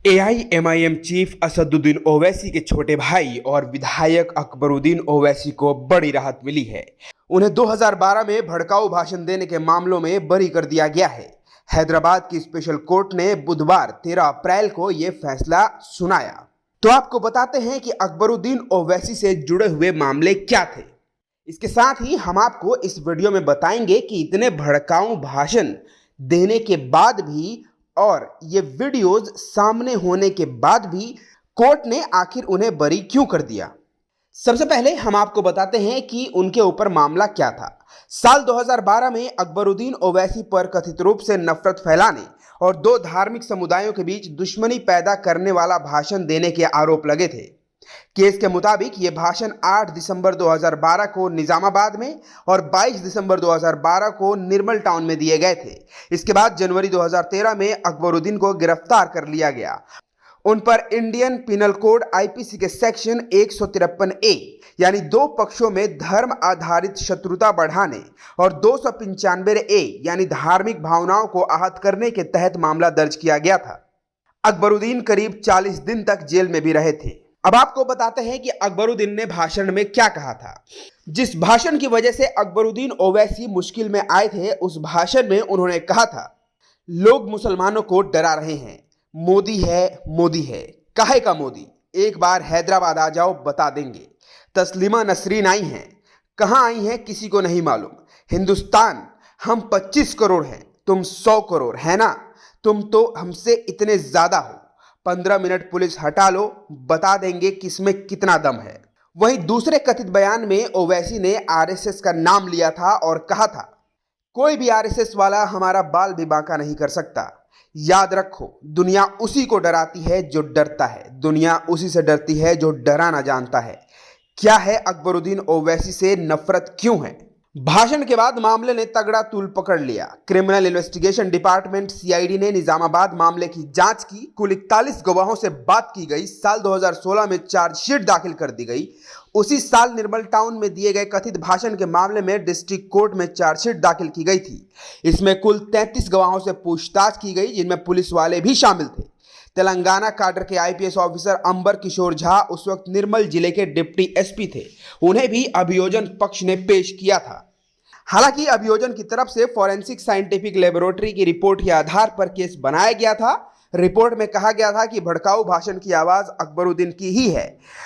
AIMIM chief Asaduddin Owaisi के छोटे भाई और विधायक अकबरुद्दीन ओवैसी को बड़ी राहत मिली है। उन्हें 2012 में भड़काऊ भाषण देने के मामलों में बरी कर दिया गया है। हैदराबाद की स्पेशल कोर्ट ने बुधवार 13 अप्रैल को यह फैसला सुनाया। तो आपको बताते हैं कि अकबरुद्दीन ओवैसी से जुड़े हुए मामले क्या थे। इसके साथ ही हम आपको इस वीडियो में बताएंगे कि इतने भड़काऊ भाषण देने के बाद भी और ये वीडियोस सामने होने के बाद भी कोर्ट ने आखिर उन्हें बरी क्यों कर दिया। सबसे पहले हम आपको बताते हैं कि उनके ऊपर मामला क्या था। साल 2012 में अकबरुद्दीन ओवैसी पर कथित रूप से नफरत फैलाने और दो धार्मिक समुदायों के बीच दुश्मनी पैदा करने वाला भाषण देने के आरोप लगे थे। केस के मुताबिक यह भाषण 8 दिसंबर 2012 को निजामाबाद में और 22 दिसंबर 2012 को निर्मल टाउन में दिए गए थे। इसके बाद जनवरी 2013 में अकबरुद्दीन को गिरफ्तार कर लिया गया। उन पर इंडियन पिनल कोड आईपीसी के सेक्शन 153A यानी दो पक्षों में धर्म आधारित शत्रुता बढ़ाने और 295A यानी धार्मिक भावनाओं को आहत करने के तहत मामला दर्ज किया गया था। अकबरुद्दीन करीब 40 दिन तक जेल में भी रहे थे। अब आपको बताते हैं कि अकबरुद्दीन ने भाषण में क्या कहा था। जिस भाषण की वजह से अकबरुद्दीन ओवैसी मुश्किल में आए थे, उस भाषण में उन्होंने कहा था, लोग मुसलमानों को डरा रहे हैं, मोदी है मोदी है, काहे का मोदी, एक बार हैदराबाद आ जाओ बता देंगे। तस्लीमा नसरीन आई हैं, कहाँ आई हैं किसी को नहीं मालूम। हिंदुस्तान, हम 25 करोड़ हैं, तुम 100 करोड़ है ना, तुम तो हमसे इतने ज्यादा हो। 15 मिनट पुलिस हटा लो, बता देंगे किसमें कितना दम है। वहीं दूसरे कथित बयान में ओवैसी ने आरएसएस का नाम लिया था और कहा था, कोई भी आरएसएस वाला हमारा बाल भी बांका नहीं कर सकता। याद रखो, दुनिया उसी को डराती है जो डरता है, दुनिया उसी से डरती है जो डराना जानता है। क्या है अकबरुद्दीन ओवैसी से नफरत क्यों है? भाषण के बाद मामले ने तगड़ा तूल पकड़ लिया। क्रिमिनल इन्वेस्टिगेशन डिपार्टमेंट सीआईडी ने निजामाबाद मामले की जांच की। कुल 41 गवाहों से बात की गई। साल 2016 में चार्जशीट दाखिल कर दी गई। उसी साल निर्मल टाउन में दिए गए कथित भाषण के मामले में डिस्ट्रिक्ट कोर्ट में चार्जशीट दाखिल की गई थी। इसमें कुल 33 गवाहों से पूछताछ की गई, जिनमें पुलिस वाले भी शामिल थे। तेलंगाना काडर के आईपीएस ऑफिसर अंबर किशोर झा उस वक्त निर्मल जिले के डिप्टी एसपी थे। उन्हें भी अभियोजन पक्ष ने पेश किया था। हालांकि अभियोजन की तरफ से फॉरेंसिक साइंटिफिक लेबोरेटरी की रिपोर्ट के आधार पर केस बनाया गया था। रिपोर्ट में कहा गया था कि भड़काऊ भाषण की आवाज अकबरुद्दीन की ही है।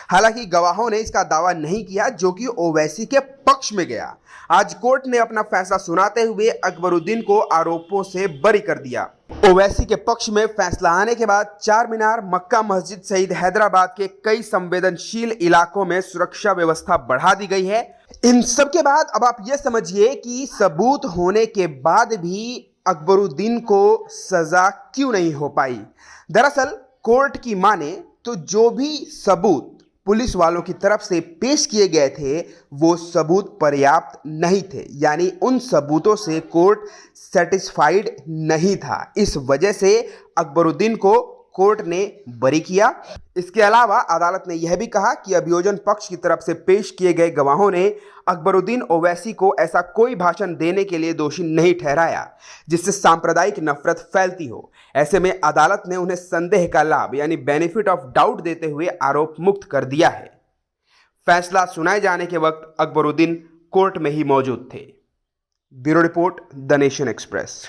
हालांकि गवाहों ने इसका दावा नहीं किया, जो कि ओवैसी के पक्ष में गया। आज कोर्ट ने अपना फैसला सुनाते हुए अकबरुद्दीन को आरोपों से बरी कर दिया। ओवैसी के पक्ष में फैसला आने के बाद चार मीनार, मक्का मस्जिद सहित हैदराबाद के कई संवेदनशील इलाकों में सुरक्षा व्यवस्था बढ़ा दी गई है। इन सब के बाद अब आप ये समझिए कि सबूत होने के बाद भी अकबरुद्दीन को सजा क्यों नहीं हो पाई। दरअसल कोर्ट की माने तो जो भी सबूत पुलिस वालों की तरफ से पेश किए गए थे, वो सबूत पर्याप्त नहीं थे, यानी उन सबूतों से कोर्ट सेटिस्फाइड नहीं था। इस वजह से अकबरुद्दीन को कोर्ट ने बरी किया। इसके अलावा अदालत ने यह भी कहा कि अभियोजन पक्ष की तरफ से पेश किए गए गवाहों ने अकबरुद्दीन ओवैसी को ऐसा कोई भाषण देने के लिए दोषी नहीं ठहराया जिससे सांप्रदायिक नफरत फैलती हो। ऐसे में अदालत ने उन्हें संदेह का लाभ यानी बेनिफिट ऑफ डाउट देते हुए आरोप मुक्त कर दिया है। फैसला सुनाए जाने के वक्त अकबरुद्दीन कोर्ट में ही मौजूद थे। Bureau report, the nation express.